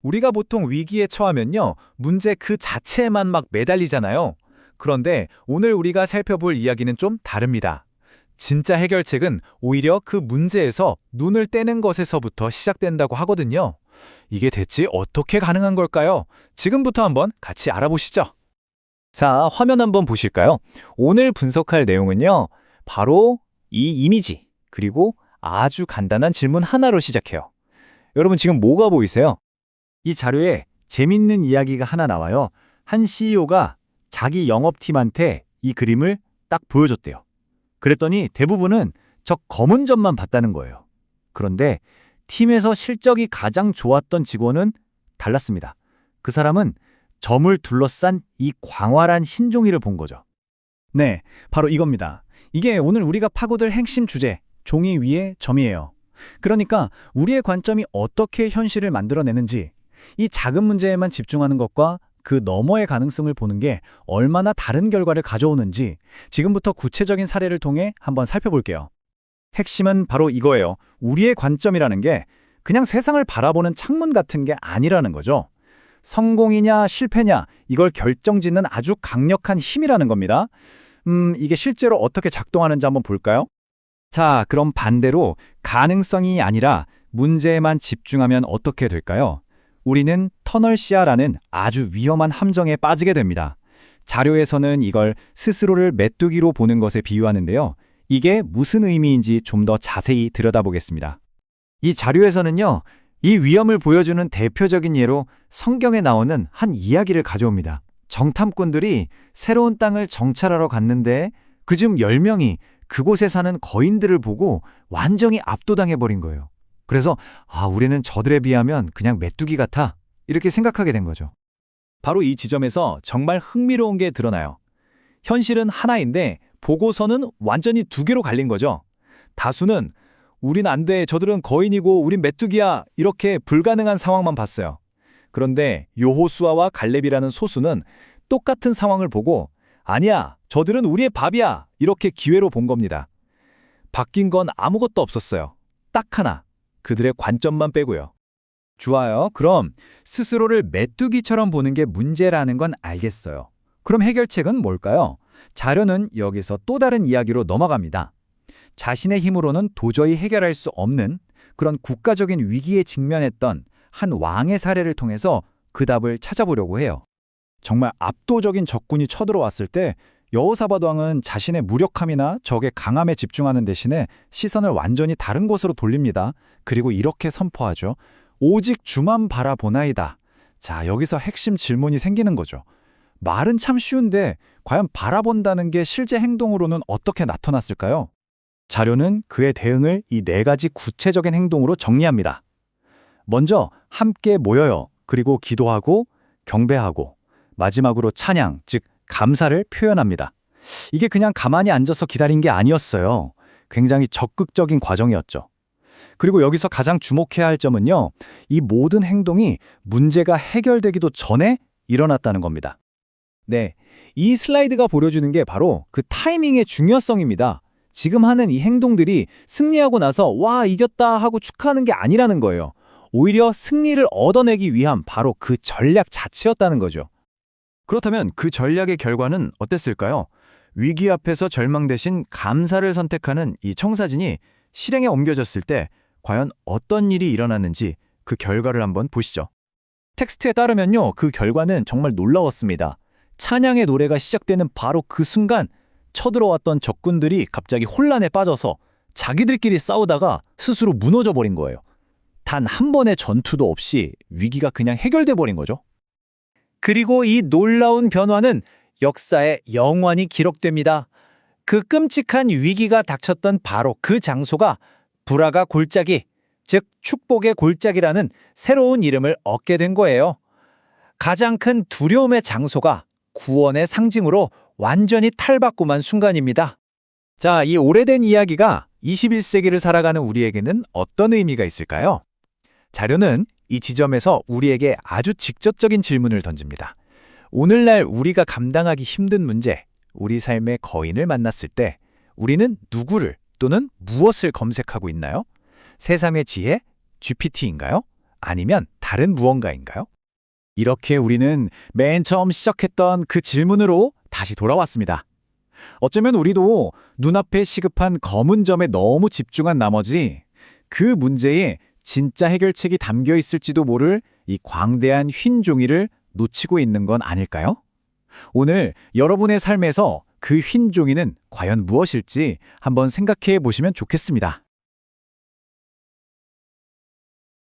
우리가 보통 위기에 처하면요, 문제 그 자체에만 막 매달리잖아요. 그런데 오늘 우리가 살펴볼 이야기는 좀 다릅니다. 진짜 해결책은 오히려 그 문제에서 눈을 떼는 것에서부터 시작된다고 하거든요. 이게 대체 어떻게 가능한 걸까요? 지금부터 한번 같이 알아보시죠. 자, 화면 한번 보실까요? 오늘 분석할 내용은요, 바로 이 이미지, 그리고 아주 간단한 질문 하나로 시작해요. 여러분 지금 뭐가 보이세요? 이 자료에 재밌는 이야기가 하나 나와요. 한 CEO가 자기 영업팀한테 이 그림을 딱 보여줬대요. 그랬더니 대부분은 저 검은 점만 봤다는 거예요. 그런데 팀에서 실적이 가장 좋았던 직원은 달랐습니다. 그 사람은 점을 둘러싼 이 광활한 흰 종이를 본 거죠. 네, 바로 이겁니다. 이게 오늘 우리가 파고들 핵심 주제, 종이 위에 점이에요. 그러니까 우리의 관점이 어떻게 현실을 만들어내는지, 이 작은 문제에만 집중하는 것과 그 너머의 가능성을 보는 게 얼마나 다른 결과를 가져오는지 지금부터 구체적인 사례를 통해 한번 살펴볼게요. 핵심은 바로 이거예요. 우리의 관점이라는 게 그냥 세상을 바라보는 창문 같은 게 아니라는 거죠. 성공이냐 실패냐 이걸 결정짓는 아주 강력한 힘이라는 겁니다. 이게 실제로 어떻게 작동하는지 한번 볼까요? 자, 그럼 반대로 가능성이 아니라 문제에만 집중하면 어떻게 될까요? 우리는 터널 시야라는 아주 위험한 함정에 빠지게 됩니다. 자료에서는 이걸 스스로를 메뚜기로 보는 것에 비유하는데요. 이게 무슨 의미인지 좀 더 자세히 들여다보겠습니다. 이 자료에서는요, 이 위험을 보여주는 대표적인 예로 성경에 나오는 한 이야기를 가져옵니다. 정탐꾼들이 새로운 땅을 정찰하러 갔는데 그중 10명이 그곳에 사는 거인들을 보고 완전히 압도당해버린 거예요. 그래서 우리는 저들에 비하면 그냥 메뚜기 같아 이렇게 생각하게 된 거죠. 바로 이 지점에서 정말 흥미로운 게 드러나요. 현실은 하나인데 보고서는 완전히 두 개로 갈린 거죠. 다수는 우린 안 돼, 저들은 거인이고 우린 메뚜기야 이렇게 불가능한 상황만 봤어요. 그런데 여호수아와 갈렙이라는 소수는 똑같은 상황을 보고 아니야, 저들은 우리의 밥이야 이렇게 기회로 본 겁니다. 바뀐 건 아무것도 없었어요. 딱 하나, 그들의 관점만 빼고요. 좋아요. 그럼 스스로를 메뚜기처럼 보는 게 문제라는 건 알겠어요. 그럼 해결책은 뭘까요? 자료는 여기서 또 다른 이야기로 넘어갑니다. 자신의 힘으로는 도저히 해결할 수 없는 그런 국가적인 위기에 직면했던 한 왕의 사례를 통해서 그 답을 찾아보려고 해요. 정말 압도적인 적군이 쳐들어왔을 때 여호사밧 왕은 자신의 무력함이나 적의 강함에 집중하는 대신에 시선을 완전히 다른 곳으로 돌립니다. 그리고 이렇게 선포하죠. 오직 주만 바라보나이다. 자, 여기서 핵심 질문이 생기는 거죠. 말은 참 쉬운데 과연 바라본다는 게 실제 행동으로는 어떻게 나타났을까요? 자료는 그의 대응을 이 4가지 구체적인 행동으로 정리합니다. 먼저 함께 모여요. 그리고 기도하고 경배하고 마지막으로 찬양, 즉 감사를 표현합니다. 이게 그냥 가만히 앉아서 기다린 게 아니었어요. 굉장히 적극적인 과정이었죠. 그리고 여기서 가장 주목해야 할 점은요, 이 모든 행동이 문제가 해결되기도 전에 일어났다는 겁니다. 네, 이 슬라이드가 보여주는 게 바로 그 타이밍의 중요성입니다. 지금 하는 이 행동들이 승리하고 나서 와, 이겼다 하고 축하하는 게 아니라는 거예요. 오히려 승리를 얻어내기 위한 바로 그 전략 자체였다는 거죠. 그렇다면 그 전략의 결과는 어땠을까요? 위기 앞에서 절망 대신 감사를 선택하는 이 청사진이 실행에 옮겨졌을 때 과연 어떤 일이 일어났는지 그 결과를 한번 보시죠. 텍스트에 따르면요, 그 결과는 정말 놀라웠습니다. 찬양의 노래가 시작되는 바로 그 순간 쳐들어왔던 적군들이 갑자기 혼란에 빠져서 자기들끼리 싸우다가 스스로 무너져 버린 거예요. 단 한 번의 전투도 없이 위기가 그냥 해결돼 버린 거죠. 그리고 이 놀라운 변화는 역사에 영원히 기록됩니다. 그 끔찍한 위기가 닥쳤던 바로 그 장소가 불화가 골짜기, 즉 축복의 골짜기라는 새로운 이름을 얻게 된 거예요. 가장 큰 두려움의 장소가 구원의 상징으로 완전히 탈바꿈한 순간입니다. 자, 이 오래된 이야기가 21세기를 살아가는 우리에게는 어떤 의미가 있을까요? 자료는 이 지점에서 우리에게 아주 직접적인 질문을 던집니다. 오늘날 우리가 감당하기 힘든 문제, 우리 삶의 거인을 만났을 때 우리는 누구를 또는 무엇을 검색하고 있나요? 세상의 지혜, GPT인가요? 아니면 다른 무언가인가요? 이렇게 우리는 맨 처음 시작했던 그 질문으로 다시 돌아왔습니다. 어쩌면 우리도 눈앞에 시급한 검은 점에 너무 집중한 나머지 그 문제에 진짜 해결책이 담겨 있을지도 모를 이 광대한 흰 종이를 놓치고 있는 건 아닐까요? 오늘 여러분의 삶에서 그 흰 종이는 과연 무엇일지 한번 생각해 보시면 좋겠습니다.